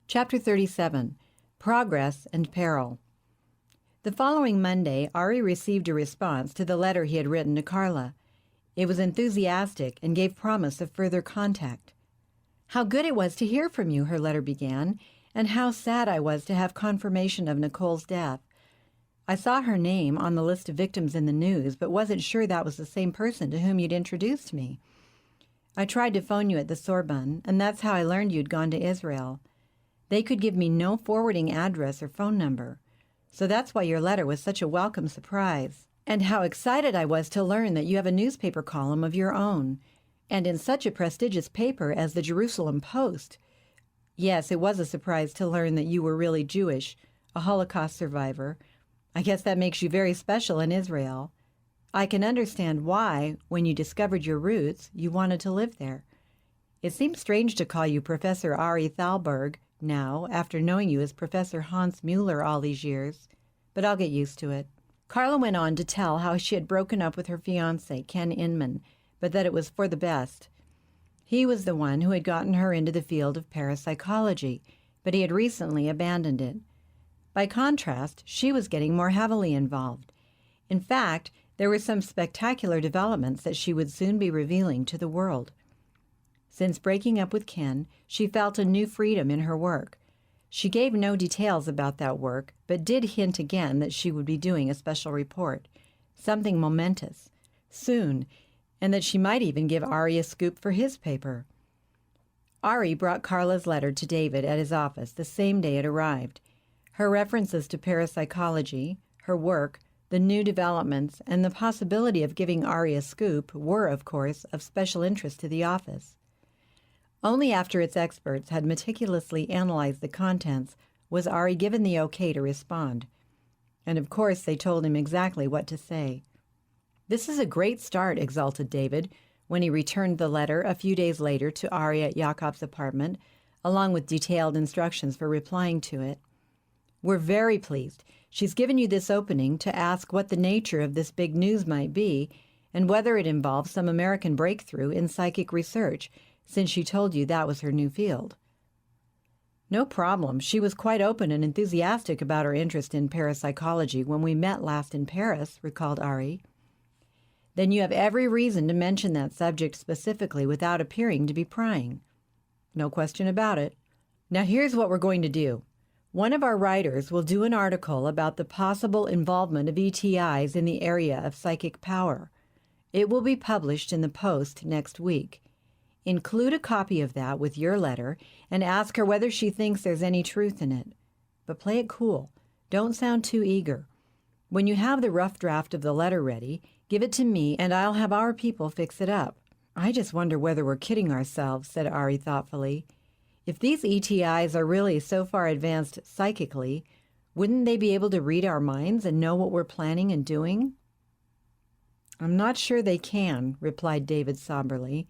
Chapter 37, Progress and Peril. The following Monday, Ari received a response to the letter he had written to Carla. It was enthusiastic and gave promise of further contact. "How good it was to hear from you," her letter began, "and how sad I was to have confirmation of Nicole's death. I saw her name on the list of victims in the news, but wasn't sure that was the same person to whom you'd introduced me. I tried to phone you at the Sorbonne, and that's how I learned you'd gone to Israel. They could give me no forwarding address or phone number, so that's why your letter was such a welcome surprise. And how excited I was to learn that you have a newspaper column of your own, and in such a prestigious paper as the Jerusalem Post. Yes, it was a surprise to learn that you were really Jewish, a Holocaust survivor. I guess that makes you very special in Israel. I can understand why, when you discovered your roots, you wanted to live there. It seems strange to call you Professor Ari Thalberg now, after knowing you as Professor Hans Mueller all these years, but I'll get used to it." Carla went on to tell how she had broken up with her fiancé, Ken Inman, but that it was for the best. He was the one who had gotten her into the field of parapsychology, but he had recently abandoned it. By contrast, she was getting more heavily involved. In fact, there were some spectacular developments that she would soon be revealing to the world. Since breaking up with Ken, she felt a new freedom in her work. She gave no details about that work, but did hint again that she would be doing a special report, something momentous, soon, and that she might even give Ari a scoop for his paper. Ari brought Carla's letter to David at his office the same day it arrived. Her references to parapsychology, her work, the new developments, and the possibility of giving Ari a scoop were, of course, of special interest to the office. Only after its experts had meticulously analyzed the contents was Ari given the okay to respond. And of course they told him exactly what to say. "This is a great start," exulted David, when he returned the letter a few days later to Ari at Jakob's apartment, along with detailed instructions for replying to it. "We're very pleased. She's given you this opening to ask what the nature of this big news might be, and whether it involves some American breakthrough in psychic research, since she told you that was her new field." "No problem. She was quite open and enthusiastic about her interest in parapsychology when we met last in Paris," recalled Ari. "Then you have every reason to mention that subject specifically without appearing to be prying." "No question about it. Now here's what we're going to do. One of our writers will do an article about the possible involvement of ETIs in the area of psychic power. It will be published in the Post next week. Include a copy of that with your letter and ask her whether she thinks there's any truth in it. But play it cool. Don't sound too eager. When you have the rough draft of the letter ready, give it to me and I'll have our people fix it up." "I just wonder whether we're kidding ourselves," said Ari thoughtfully. "If these ETIs are really so far advanced psychically, wouldn't they be able to read our minds and know what we're planning and doing?" "I'm not sure they can," replied David somberly.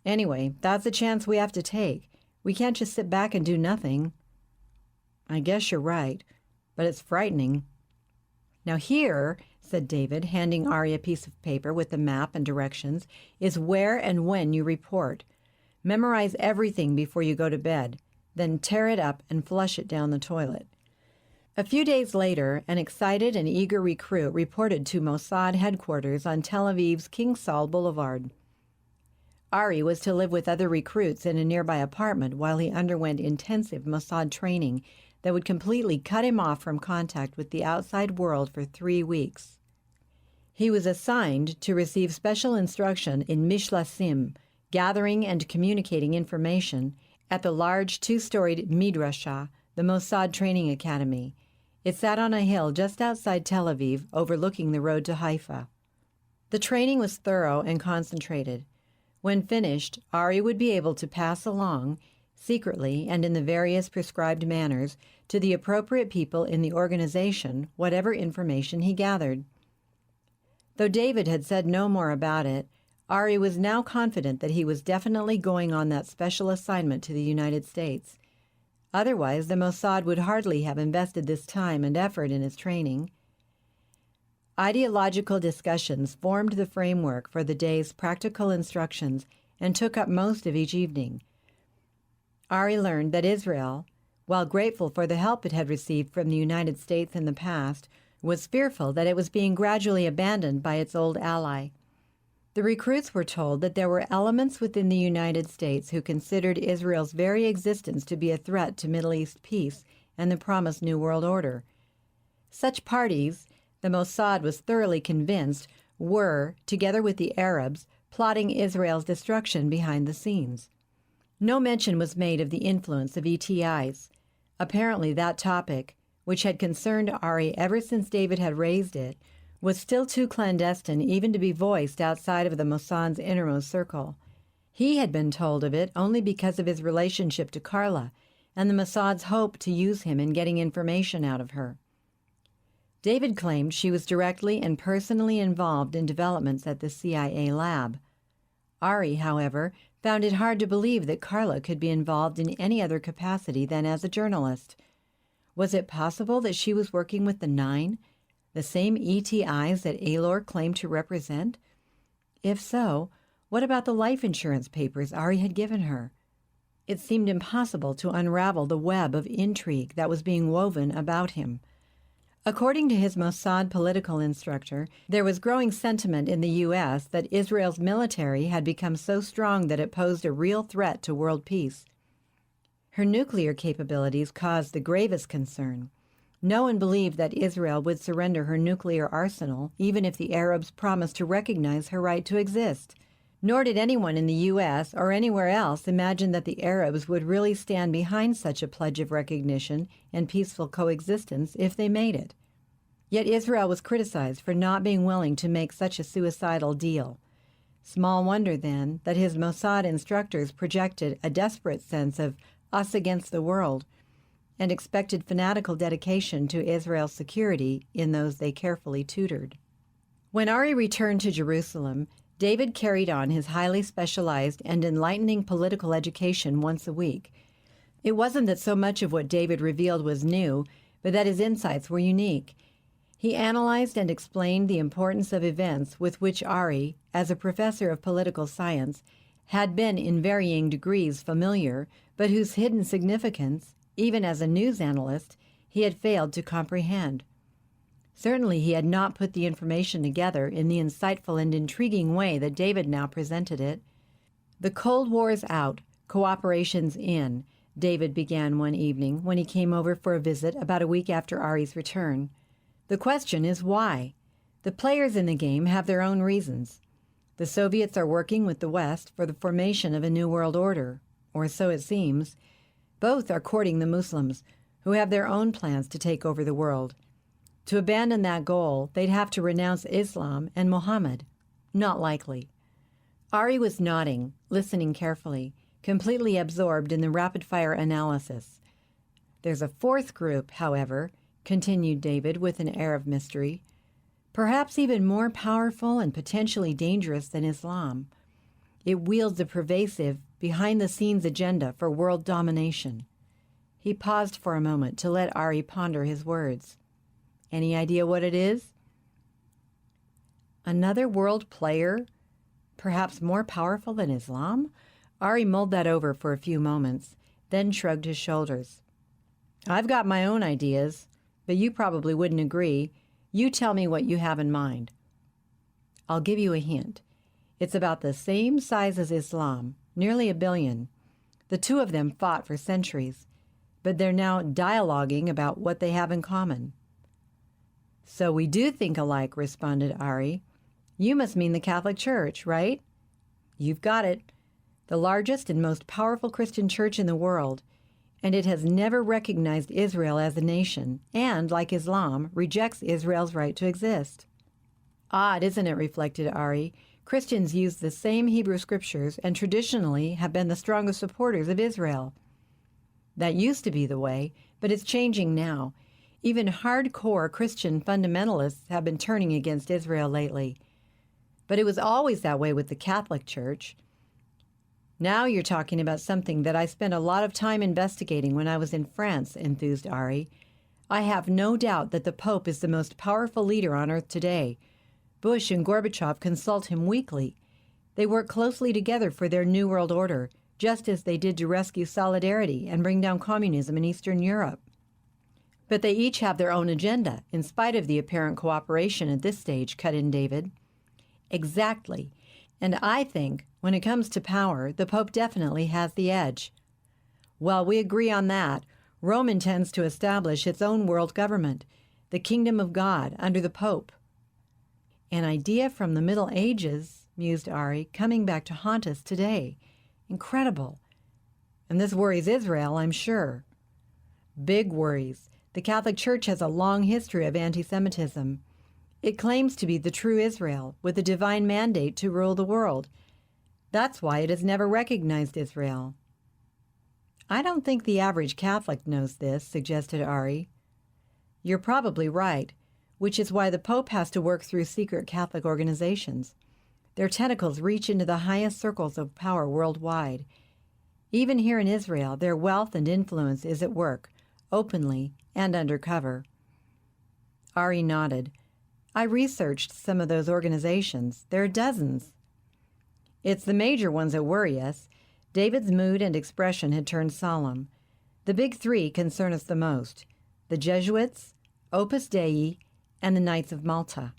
"Anyway, that's a chance we have to take. We can't just sit back and do nothing." "I guess you're right, but it's frightening." "Now here," said David, handing Ari a piece of paper with the map and directions, "is where and when you report. Memorize everything before you go to bed, then tear it up and flush it down the toilet." A few days later, an excited and eager recruit reported to Mossad headquarters on Tel Aviv's King Saul Boulevard. Ari was to live with other recruits in a nearby apartment while he underwent intensive Mossad training that would completely cut him off from contact with the outside world for 3 weeks. He was assigned to receive special instruction in Mishlasim, gathering and communicating information, at the large 2-storied Midrashah, the Mossad Training Academy. It sat on a hill just outside Tel Aviv, overlooking the road to Haifa. The training was thorough and concentrated. When finished, Ari would be able to pass along, secretly and in the various prescribed manners, to the appropriate people in the organization whatever information he gathered. Though David had said no more about it, Ari was now confident that he was definitely going on that special assignment to the United States. Otherwise, the Mossad would hardly have invested this time and effort in his training. Ideological discussions formed the framework for the day's practical instructions and took up most of each evening. Ari learned that Israel, while grateful for the help it had received from the United States in the past, was fearful that it was being gradually abandoned by its old ally. The recruits were told that there were elements within the United States who considered Israel's very existence to be a threat to Middle East peace and the promised New World Order. Such parties, the Mossad was thoroughly convinced, were, together with the Arabs, plotting Israel's destruction behind the scenes. No mention was made of the influence of ETIs. Apparently that topic, which had concerned Ari ever since David had raised it, was still too clandestine even to be voiced outside of the Mossad's innermost circle. He had been told of it only because of his relationship to Carla and the Mossad's hope to use him in getting information out of her. David claimed she was directly and personally involved in developments at the CIA lab. Ari, however, found it hard to believe that Carla could be involved in any other capacity than as a journalist. Was it possible that she was working with the Nine, the same ETIs that Aylor claimed to represent? If so, what about the life insurance papers Ari had given her? It seemed impossible to unravel the web of intrigue that was being woven about him. According to his Mossad political instructor, there was growing sentiment in the U.S. that Israel's military had become so strong that it posed a real threat to world peace. Her nuclear capabilities caused the gravest concern. No one believed that Israel would surrender her nuclear arsenal, even if the Arabs promised to recognize her right to exist. Nor did anyone in the U.S. or anywhere else imagine that the Arabs would really stand behind such a pledge of recognition and peaceful coexistence if they made it. Yet Israel was criticized for not being willing to make such a suicidal deal. Small wonder, then, that his Mossad instructors projected a desperate sense of us against the world and expected fanatical dedication to Israel's security in those they carefully tutored. When Ari returned to Jerusalem, David carried on his highly specialized and enlightening political education once a week. It wasn't that so much of what David revealed was new, but that his insights were unique. He analyzed and explained the importance of events with which Ari, as a professor of political science, had been in varying degrees familiar, but whose hidden significance, even as a news analyst, he had failed to comprehend. Certainly he had not put the information together in the insightful and intriguing way that David now presented it. "The Cold War's out, cooperation's in," David began one evening when he came over for a visit about a week after Ari's return. "The question is why? The players in the game have their own reasons. The Soviets are working with the West for the formation of a new world order, or so it seems. Both are courting the Muslims, who have their own plans to take over the world. To abandon that goal, they'd have to renounce Islam and Muhammad. Not likely." Ari was nodding, listening carefully, completely absorbed in the rapid-fire analysis. "There's a fourth group, however," continued David with an air of mystery, "perhaps even more powerful and potentially dangerous than Islam. It wields a pervasive, behind-the-scenes agenda for world domination." He paused for a moment to let Ari ponder his words. "Any idea what it is?" "Another world player, perhaps more powerful than Islam?" Ari mulled that over for a few moments, then shrugged his shoulders. "I've got my own ideas, but you probably wouldn't agree. You tell me what you have in mind." "I'll give you a hint. It's about the same size as Islam, nearly 1 billion. The two of them fought for centuries, but they're now dialoguing about what they have in common." "So we do think alike," responded Ari. "You must mean the Catholic Church, right?" "You've got it. The largest and most powerful Christian church in the world, and it has never recognized Israel as a nation and, like Islam, rejects Israel's right to exist." "Odd, isn't it?" reflected Ari. "Christians use the same Hebrew scriptures and traditionally have been the strongest supporters of Israel." "That used to be the way, but it's changing now. Even hardcore Christian fundamentalists have been turning against Israel lately. But it was always that way with the Catholic Church." "Now you're talking about something that I spent a lot of time investigating when I was in France," enthused Ari. "I have no doubt that the Pope is the most powerful leader on earth today. Bush and Gorbachev consult him weekly. They work closely together for their New World Order, just as they did to rescue Solidarity and bring down communism in Eastern Europe. But they each have their own agenda, in spite of the apparent cooperation at this stage, cut in David. Exactly. And I think, when it comes to power, the Pope definitely has the edge. Well, we agree on that. Rome intends to establish its own world government, the kingdom of God, under the Pope. An idea from the Middle Ages, mused Ari, coming back to haunt us today. Incredible. And this worries Israel, I'm sure. Big worries. The Catholic Church has a long history of anti-Semitism. It claims to be the true Israel, with a divine mandate to rule the world. That's why it has never recognized Israel. I don't think the average Catholic knows this, suggested Ari. You're probably right, which is why the Pope has to work through secret Catholic organizations. Their tentacles reach into the highest circles of power worldwide. Even here in Israel, their wealth and influence is at work, openly and undercover. Ari nodded. I researched some of those organizations. There are dozens. It's the major ones that worry us. David's mood and expression had turned solemn. The big three concern us the most: the Jesuits, Opus Dei, and the Knights of Malta.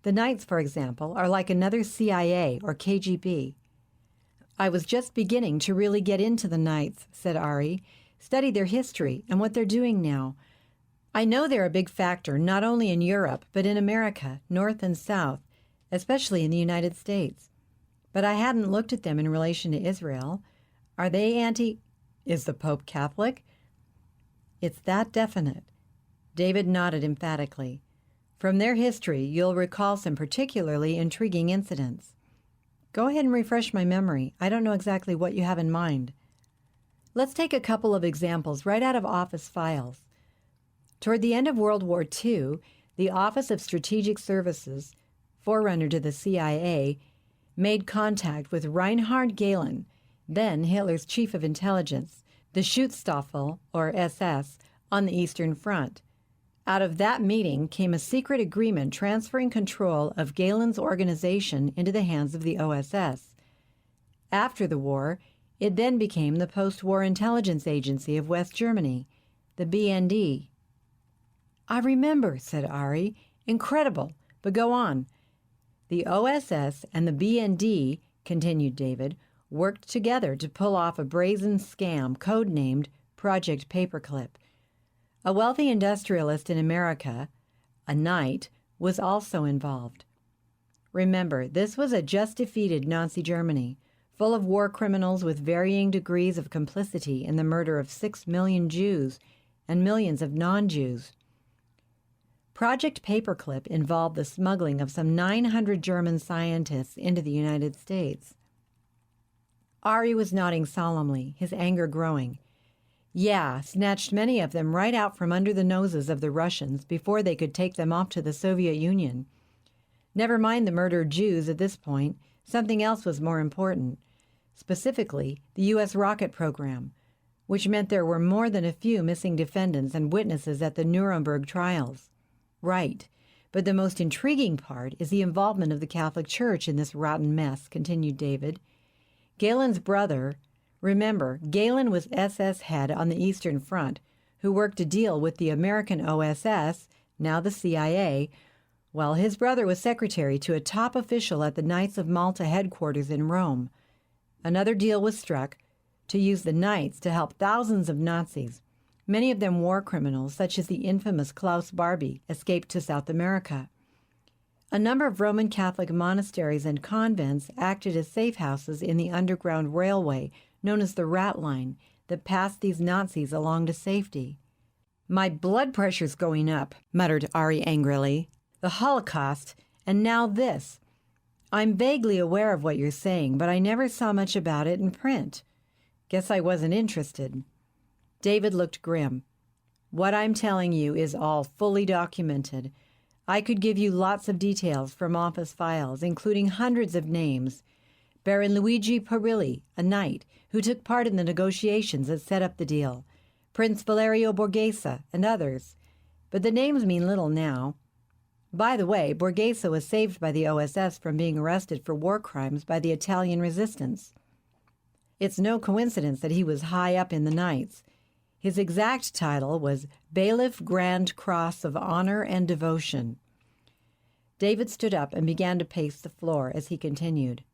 The Knights, for example, are like another CIA or KGB. I was just beginning to really get into the Knights, said Ari, study their history and what they're doing now. I know they're a big factor not only in Europe, but in America, North and South, especially in the United States. But I hadn't looked at them in relation to Israel. Are they Is the Pope Catholic? It's that definite. David nodded emphatically. From their history, you'll recall some particularly intriguing incidents. Go ahead and refresh my memory. I don't know exactly what you have in mind. Let's take a couple of examples right out of office files. Toward the end of World War II, the Office of Strategic Services, forerunner to the CIA, made contact with Reinhard Gehlen, then Hitler's chief of intelligence, the Schutzstaffel, or SS, on the Eastern Front. Out of that meeting came a secret agreement transferring control of Gehlen's organization into the hands of the OSS. After the war, it then became the Post-War Intelligence Agency of West Germany, the BND. I remember, said Ari. Incredible, but go on. The OSS and the BND, continued David, worked together to pull off a brazen scam codenamed Project Paperclip. A wealthy industrialist in America, a knight, was also involved. Remember, this was a just-defeated Nazi Germany, full of war criminals with varying degrees of complicity in the murder of 6 million Jews and millions of non-Jews. Project Paperclip involved the smuggling of some 900 German scientists into the United States. Ari was nodding solemnly, his anger growing. Yeah, snatched many of them right out from under the noses of the Russians before they could take them off to the Soviet Union. Never mind the murdered Jews at this point, something else was more important, specifically the U.S. rocket program, which meant there were more than a few missing defendants and witnesses at the Nuremberg trials. Right, but the most intriguing part is the involvement of the Catholic Church in this rotten mess, continued David. Gehlen's brother, remember, Gehlen was SS head on the Eastern Front, who worked a deal with the American OSS, now the CIA, while his brother was secretary to a top official at the Knights of Malta headquarters in Rome. Another deal was struck to use the Knights to help thousands of Nazis, many of them war criminals such as the infamous Klaus Barbie, escaped to South America. A number of Roman Catholic monasteries and convents acted as safe houses in the underground railway known as the Rat Line that passed these Nazis along to safety. My blood pressure's going up, muttered Ari angrily. The Holocaust, and now this. I'm vaguely aware of what you're saying, but I never saw much about it in print. Guess I wasn't interested. David looked grim. What I'm telling you is all fully documented. I could give you lots of details from office files, including hundreds of names. Baron Luigi Peril, a knight, who took part in the negotiations that set up the deal. Prince Valerio Borghese, and others. But the names mean little now. By the way, Borghese was saved by the OSS from being arrested for war crimes by the Italian resistance. It's no coincidence that he was high up in the Knights. His exact title was Bailiff Grand Cross of Honor and Devotion. David stood up and began to pace the floor as he continued.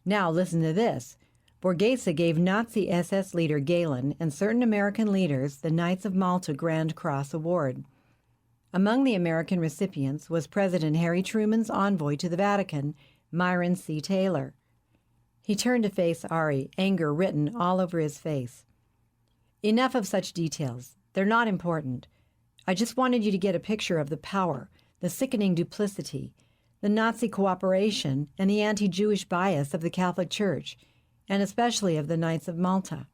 Now listen to this. Borghese gave Nazi SS leader Galen and certain American leaders the Knights of Malta Grand Cross Award. Among the American recipients was President Harry Truman's envoy to the Vatican, Myron C. Taylor. He turned to face Ari, anger written all over his face. Enough of such details. They're not important. I just wanted you to get a picture of the power, the sickening duplicity, the Nazi cooperation, and the anti-Jewish bias of the Catholic Church, and especially of the Knights of Malta.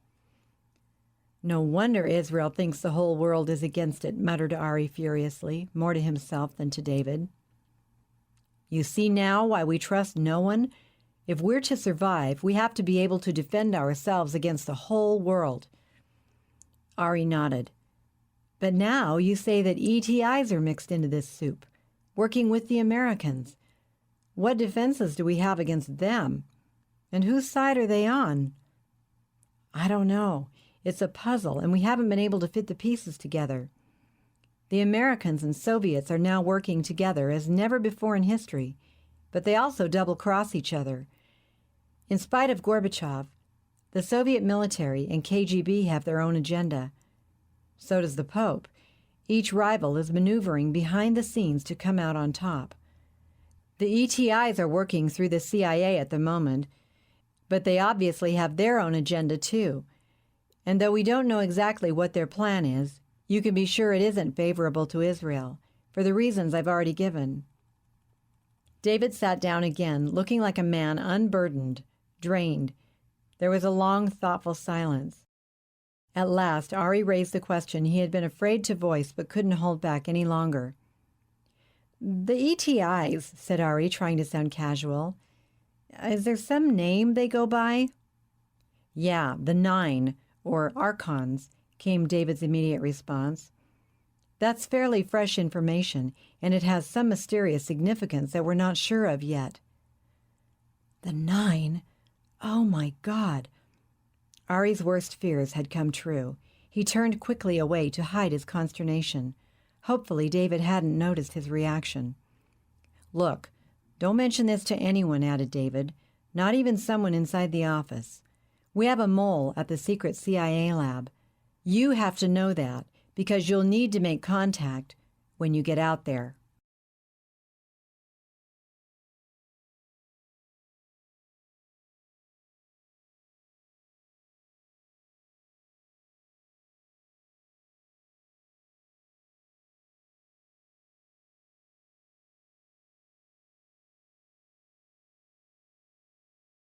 No wonder Israel thinks the whole world is against it, muttered Ari furiously, more to himself than to David. You see now why we trust no one? If we're to survive, we have to be able to defend ourselves against the whole world. Ari nodded. But now you say that ETIs are mixed into this soup, working with the Americans. What defenses do we have against them? And whose side are they on? I don't know. It's a puzzle, and we haven't been able to fit the pieces together. The Americans and Soviets are now working together as never before in history, but they also double-cross each other. In spite of Gorbachev, the Soviet military and KGB have their own agenda. So does the Pope. Each rival is maneuvering behind the scenes to come out on top. The ETIs are working through the CIA at the moment, but they obviously have their own agenda too. And though we don't know exactly what their plan is, you can be sure it isn't favorable to Israel, for the reasons I've already given. David sat down again, looking like a man unburdened, drained. There was a long, thoughtful silence. At last, Ari raised the question he had been afraid to voice but couldn't hold back any longer. The ETIs, said Ari, trying to sound casual. Is there some name they go by? Yeah, the Nine, or Archons, came David's immediate response. That's fairly fresh information, and it has some mysterious significance that we're not sure of yet. The Nine? Oh, my God! Ari's worst fears had come true. He turned quickly away to hide his consternation. Hopefully David hadn't noticed his reaction. Look, don't mention this to anyone, added David, not even someone inside the office. We have a mole at the secret CIA lab. You have to know that, because you'll need to make contact when you get out there.